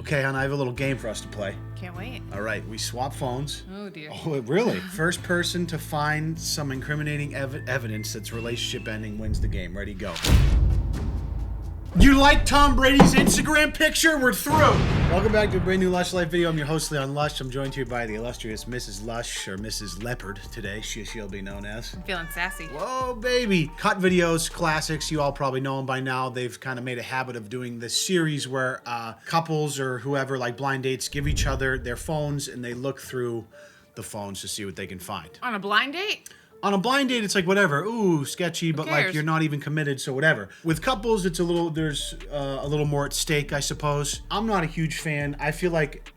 Okay, hon, I have a little game for us to play. Can't wait. All right, we swap phones. Oh, dear. Oh, really? First person to find some incriminating evidence that's relationship ending wins the game. Ready, go. You like Tom Brady's Instagram picture? We're through. Welcome back to a brand new Lush Life video. I'm your host, Leon Lush. I'm joined here by the illustrious Mrs. Lush, or Mrs. Leopard today. She'll be known as. I'm feeling sassy. Whoa, baby. Cut videos, classics. You all probably know them by now. They've kind of made a habit of doing this series where couples or whoever, like blind dates, give each other their phones and they look through the phones to see what they can find. On a blind date? On a blind date, it's like whatever. Ooh, sketchy, but like cares? you're not even committed, so whatever. With couples, it's there's a little more at stake, I suppose. I'm not a huge fan. I feel like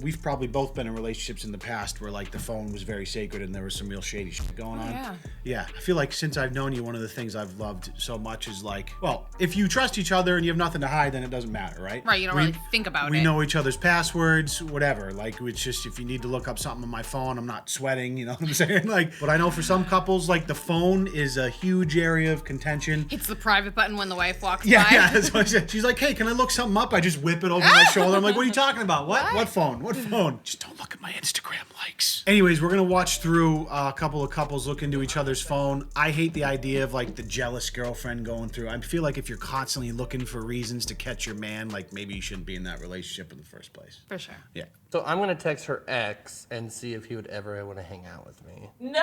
we've probably both been in relationships in the past where like the phone was very sacred and there was some real shady shit going on. Yeah. Yeah, I feel like since I've known you, one of the things I've loved so much is like, well, if you trust each other and you have nothing to hide, then it doesn't matter, right? Right, you don't really think about it. We know each other's passwords, whatever. Like, it's just if you need to look up something on my phone, I'm not sweating, you know what I'm saying? Like, but I know for some couples, like the phone is a huge area of contention. Hits the private button when the wife walks by. Yeah, that's what I said. She's like, hey, can I look something up? I just whip it over my shoulder. I'm like, what are you talking about? What phone? What phone? Just don't look at my Instagram likes. Anyways, we're gonna watch through a couple of couples look into each other's phone. I hate the idea of like the jealous girlfriend going through. I feel like if you're constantly looking for reasons to catch your man, like maybe you shouldn't be in that relationship in the first place. For sure. Yeah. So I'm gonna text her ex and see if he would ever want to hang out with me. No!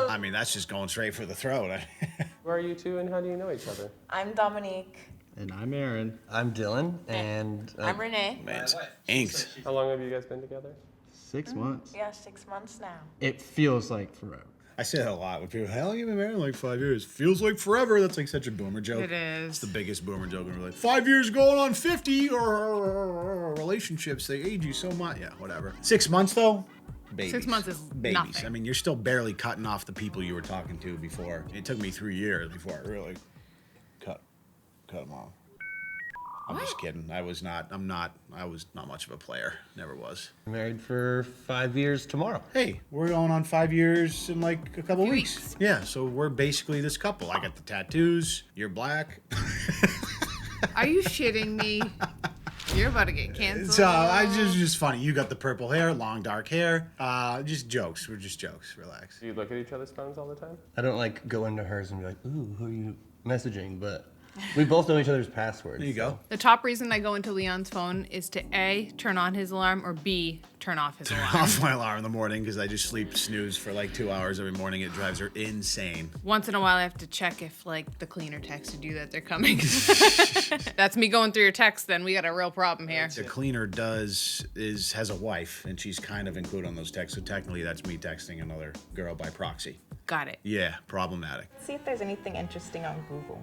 I mean, that's just going straight for the throat. Where are you two and how do you know each other? I'm Dominique. And I'm Aaron. I'm Dylan, and I'm Renee. Man, it's inked. How long have you guys been together? 6 months. Yeah, 6 months now. It feels like forever. I say that a lot when people, how long you been married? Like 5 years. Feels like forever. That's like such a boomer joke. It is. It's the biggest boomer joke. And we're like, 5 years going on 50 or relationships. They age you so much. Yeah, whatever. 6 months though? Babies. 6 months is babies. nothing. I mean, you're still barely cutting off the people you were talking to before. It took me 3 years before I really cut them off. I'm just kidding. I was not much of a player. Never was. Married for 5 years tomorrow. Hey, we're going on 5 years in like a couple Few weeks. weeks. Yeah, so we're basically this couple. I got the tattoos. You're black. Are you shitting me? You're about to get canceled. So just funny. You got the purple hair, long dark hair. Just jokes. We're just jokes. Relax. Do you look at each other's phones all the time? I don't like go into hers and be like, ooh, who are you messaging? But we both know each other's passwords. There you go. The top reason I go into Leon's phone is to A, turn on his alarm, or B, turn off his alarm. Off my alarm in the morning because I just sleep snooze for like 2 hours every morning. It drives her insane. Once in a while, I have to check if like the cleaner texted you that they're coming. That's me going through your text. Then we got a real problem here. The cleaner has a wife, and she's kind of included on those texts. So technically, that's me texting another girl by proxy. Got it. Yeah, problematic. See if there's anything interesting on Google.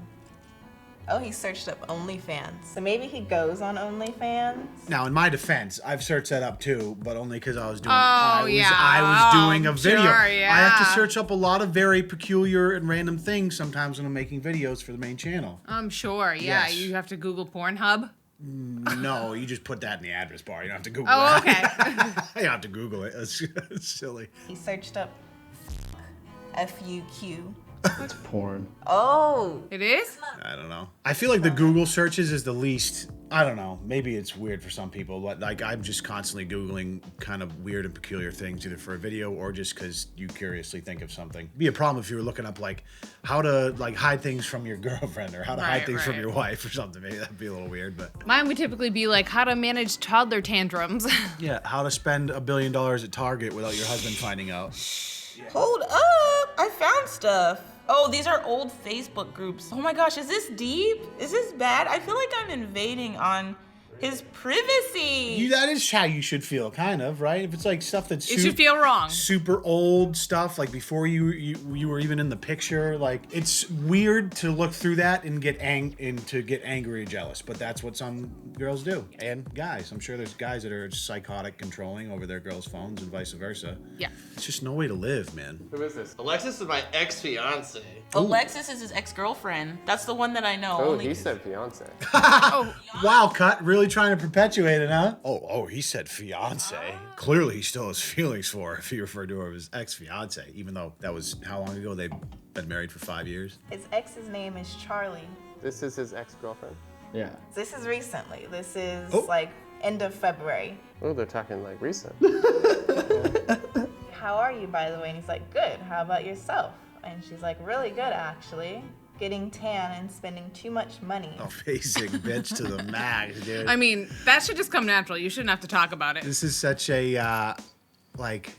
Oh, he searched up OnlyFans. So maybe he goes on OnlyFans? Now, in my defense, I've searched that up too, but only because I was doing. Oh, yeah. I was doing a video. Sure, I have to yeah. search up a lot of very peculiar and random things sometimes when I'm making videos for the main channel. I'm sure. Yeah, Yes. you have to Google Pornhub. No, you just put that in the address bar. You don't have to Google Oh, that. okay. You don't have to Google it. It's silly. He searched up F-U-Q. That's porn. Oh! It is? I don't know. I feel like the Google searches is the least. I don't know. Maybe it's weird for some people, but like I'm just constantly Googling kind of weird and peculiar things, either for a video or just because you curiously think of something. It'd be a problem if you were looking up like how to like hide things from your girlfriend or how to hide Right, things from right. your wife or something. Maybe that'd be a little weird, but Mine would typically be like how to manage toddler tantrums. yeah, how to spend $1 billion at Target without your husband finding out. Hold up! I found stuff. Oh, these are old Facebook groups. Oh my gosh, is this deep? Is this bad? I feel like I'm invading on his privacy. That is how you should feel, kind of, right? If it's like stuff that's It should feel wrong. super old stuff, like before you were even in the picture, like it's weird to look through that and get angry or jealous. But that's what some girls do, and guys. I'm sure there's guys that are psychotic, controlling over their girls' phones and vice versa. Yeah. It's just no way to live, man. Who is this? Alexis is my ex-fiance. Alexis is his ex-girlfriend. That's the one that I know. Oh, Only he said fiance. Oh, Wow, cut. Really trying to perpetuate it, huh? Oh, he said fiance. Clearly, he still has feelings for her if he referred to her as ex-fiance, even though that was how long ago? They've been married for 5 years. His ex's name is Charlie. This is his ex-girlfriend. Yeah. This is recently. This is Oh. like end of February. Oh, they're talking like recent. How are you, by the way? And he's like, good. How about yourself? And she's like, really good, actually. Getting tan and spending too much money. Oh, basic bitch to the max, dude. I mean, that should just come natural. You shouldn't have to talk about it. This is such a like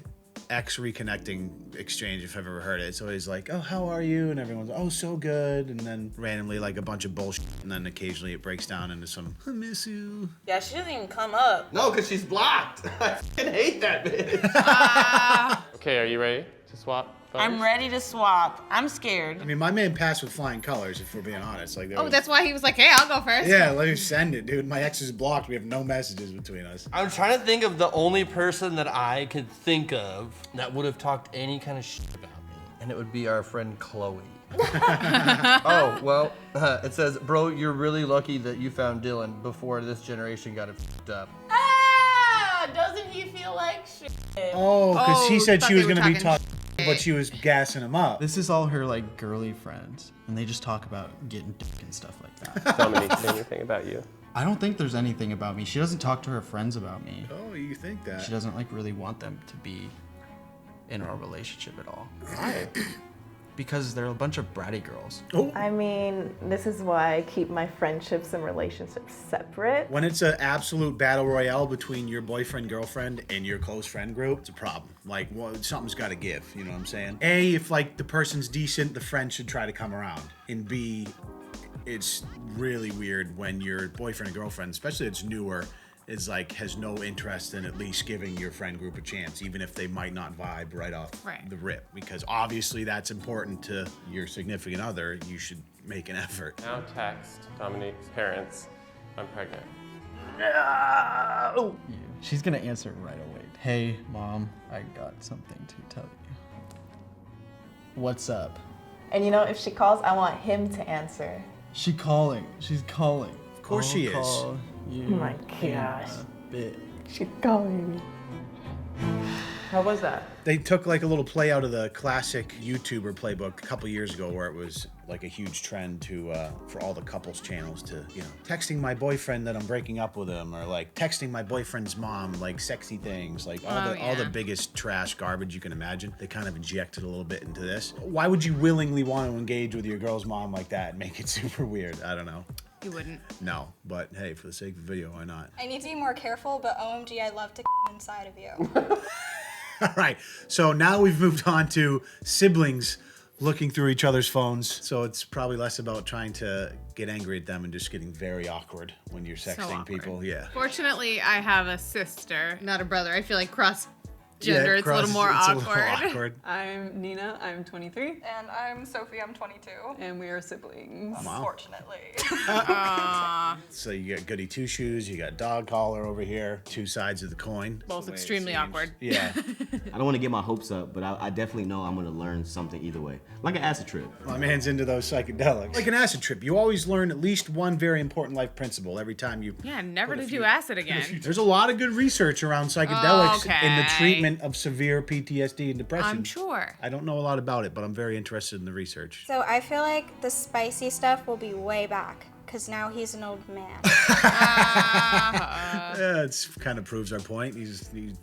ex reconnecting exchange if I've ever heard it. It's always like, oh, how are you? And everyone's, oh, so good. And then randomly like a bunch of bullshit. And then occasionally it breaks down into some, I miss you. Yeah, she doesn't even come up. No, because she's blocked. I fucking hate that bitch. Okay, are you ready to swap phones? I'm ready to swap. I'm scared. I mean, my man passed with flying colors, if we're being honest. Like, there Oh, was- that's why he was like, hey, I'll go first. Yeah, let me send it, dude. My ex is blocked. We have no messages between us. I'm trying to think of the only person that I could think of that would have talked any kind of shit about me. And it would be our friend Chloe. Oh, well, it says, bro, you're really lucky that you found Dylan before this generation got it f***ed up. Ah, doesn't he feel like shit? Oh, because he Oh, said thought she they was were going to be talking talking, but she was gassing him up. This is all her like girly friends, and they just talk about getting dick and stuff like that. Dominique, say anything about you? I don't think there's anything about me. She doesn't talk to her friends about me. Oh, you think that? She doesn't like really want them to be in our relationship at all. Why? Because they're a bunch of bratty girls. I mean, this is why I keep my friendships and relationships separate. When it's an absolute battle royale between your boyfriend, girlfriend, and your close friend group, it's a problem. Like, well, something's got to give. You know what I'm saying? A, if like the person's decent, the friend should try to come around. And B, it's really weird when your boyfriend and girlfriend, especially if it's newer, is like has no interest in at least giving your friend group a chance, even if they might not vibe right off the rip. Because obviously that's important to your significant other. You should make an effort. Now text Dominique's parents, I'm pregnant. She's gonna answer right away. Hey, Mom, I got something to tell you. What's up? And you know, if she calls, I want him to answer. She's calling. She's calling. Of course she is. Call you Oh my in gosh. a bit. She's calling me. How was that? They took like a little play out of the classic YouTuber playbook a couple years ago, where it was like a huge trend to for all the couples channels to, you know, texting my boyfriend that I'm breaking up with him, or like texting my boyfriend's mom like sexy things, like all the biggest trash garbage you can imagine. They kind of injected a little bit into this. Why would you willingly want to engage with your girl's mom like that and make it super weird? I don't know. You wouldn't. No, but hey, for the sake of the video, why not? I need to be more careful, but OMG, I love to inside of you. All right, so now we've moved on to siblings looking through each other's phones. So it's probably less about trying to get angry at them and just getting very awkward when you're sexting awkward. people. Yeah. Fortunately, I have a sister, not a brother. I feel like cross-gender, it's a little more it's awkward. A little awkward. I'm Nina, I'm 23, And I'm Sophie, I'm 22. and we are siblings. Unfortunately. So you got goody two shoes, you got dog collar over here, two sides of the coin. Both extremely awkward. Yeah. I don't want to get my hopes up, but I definitely know I'm going to learn something either way. Like an acid trip. My man's into those psychedelics. Like an acid trip, you always learn at least one very important life principle every time you. Yeah, never to do acid again. There's a lot of good research around psychedelics in the Okay. treatment of severe PTSD and depression. I'm sure. I don't know a lot about it, but I'm very interested in the research. So I feel like the spicy stuff will be way back, because now he's an old man. Yeah, it kind of proves our point.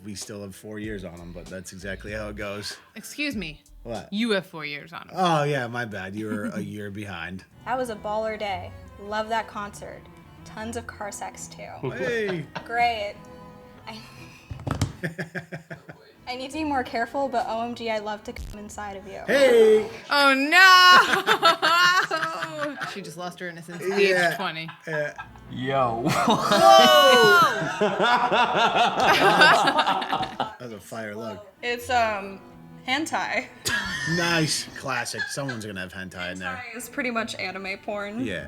We still have 4 years on him, but that's exactly how it goes. Excuse me. What? You have 4 years on him. Oh, yeah, my bad. You were a year behind. That was a baller day. Love that concert. Tons of car sex too. Hey. Great. I need to be more careful, but OMG, I love to come inside of you. Hey. Oh no! She just lost her innocence at the age of 20. Yo. That's a fire look. It's hentai. Nice. Classic. Someone's going to have hentai in there. It's pretty much anime porn. Yeah.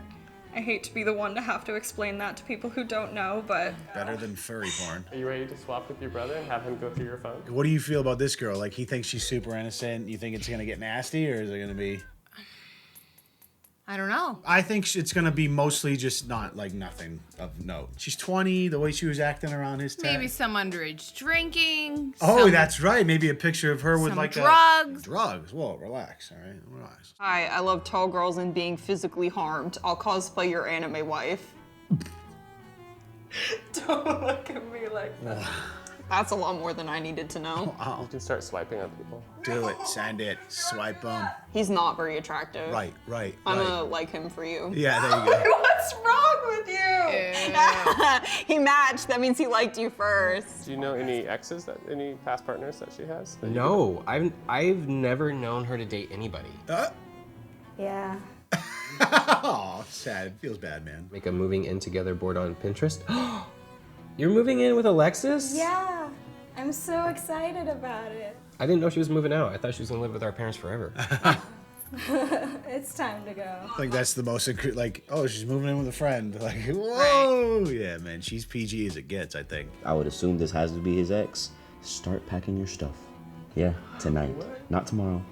I hate to be the one to have to explain that to people who don't know, but Better than furry porn. Are you ready to swap with your brother and have him go through your phone? What do you feel about this girl? Like, he thinks she's super innocent. You think it's going to get nasty, or is it going to be... I don't know. I think it's going to be mostly just not, like, nothing of note. She's 20, the way she was acting around his time. Maybe some underage drinking. Oh, some- that's right. Maybe a picture of her with, some like, drugs. Drugs. Whoa, relax, all right? Relax. Hi, I love tall girls and being physically harmed. I'll cosplay your anime wife. Don't look at me like that. That's a lot more than I needed to know. You can start swiping on people. Do it. Send it. Swipe them. He's not very attractive. Right. I'm gonna like him for you. Yeah, there you go. What's wrong with you? He matched. That means he liked you first. Do you know any exes, any past partners that she has? No, I've never known her to date anybody. Yeah. Oh, sad. It feels bad, man. Make a moving in together board on Pinterest. You're moving in with Alexis? Yeah, I'm so excited about it. I didn't know she was moving out. I thought she was gonna live with our parents forever. It's time to go. Like that's the most like, oh, she's moving in with a friend. Like, whoa, yeah, man, she's PG as it gets. I think. I would assume this has to be his ex. Start packing your stuff. Yeah, tonight, not tomorrow.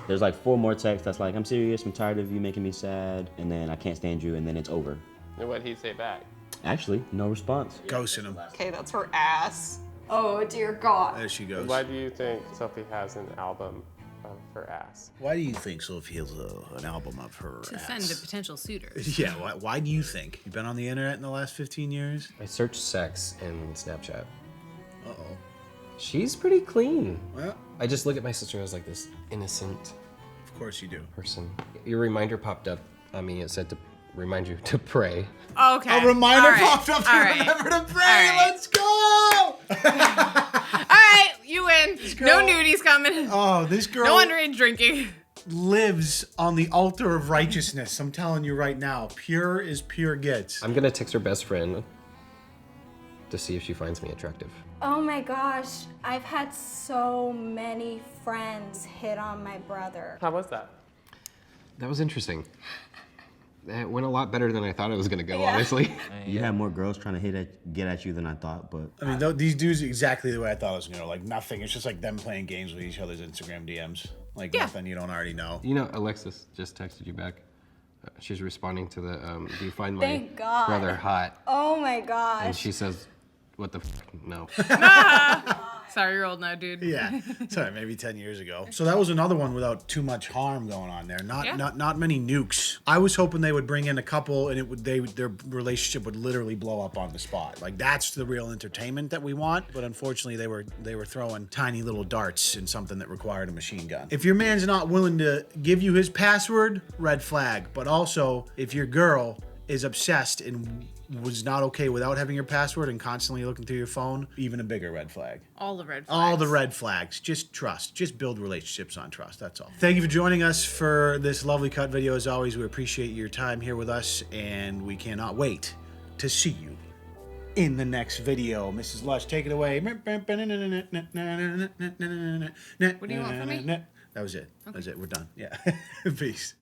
There's like 4 more texts that's like, I'm serious, I'm tired of you making me sad, and then I can't stand you, and then it's over. And what'd he say back? Actually, no response. Ghosting him. Okay, that's her ass. Oh dear God. There she goes. Why do you think Sophie has an album of her ass? Why do you think Sophie has an album of her To ass? send to potential suitors. Yeah, why do you think? You've been on the internet in the last 15 years? I searched sex in Snapchat. Uh-oh. She's pretty clean. Well, I just look at my sister as like this innocent of course you do. person. Your reminder popped up. I mean, it said to remind you to pray. Okay. A reminder All right. popped up to All right. remember to pray. All right. Let's go! All right, you win. No nudies coming. Oh, this girl No underage drinking. lives on the altar of righteousness. I'm telling you right now, pure as pure gets. I'm gonna text her best friend to see if she finds me attractive. Oh my gosh, I've had so many friends hit on my brother. How was that? That was interesting. It went a lot better than I thought it was gonna go, honestly. You had more girls trying to get at you than I thought, but I mean, these dudes exactly the way I thought it was gonna go. Like nothing. It's just like them playing games with each other's Instagram DMs. Like nothing you don't already know. You know, Alexis just texted you back. She's responding to the, do you find my Thank God. brother hot? Oh my gosh. And she says, what the f? No. Sorry, you're old now, dude. Yeah, sorry, maybe 10 years ago. So that was another one without too much harm going on there. Not many nukes. I was hoping they would bring in a couple and their relationship would literally blow up on the spot. Like that's the real entertainment that we want. But unfortunately, they were throwing tiny little darts in something that required a machine gun. If your man's not willing to give you his password, red flag. But also, if your girl is obsessed and was not okay without having your password and constantly looking through your phone, even a bigger red flag. All the red flags. All the red flags. Just trust. Just build relationships on trust. That's all. Thank you for joining us for this lovely cut video. As always, we appreciate your time here with us, and we cannot wait to see you in the next video. Mrs. Lush, take it away. What do you want from me? That was it. That was it. We're done. Yeah. Peace.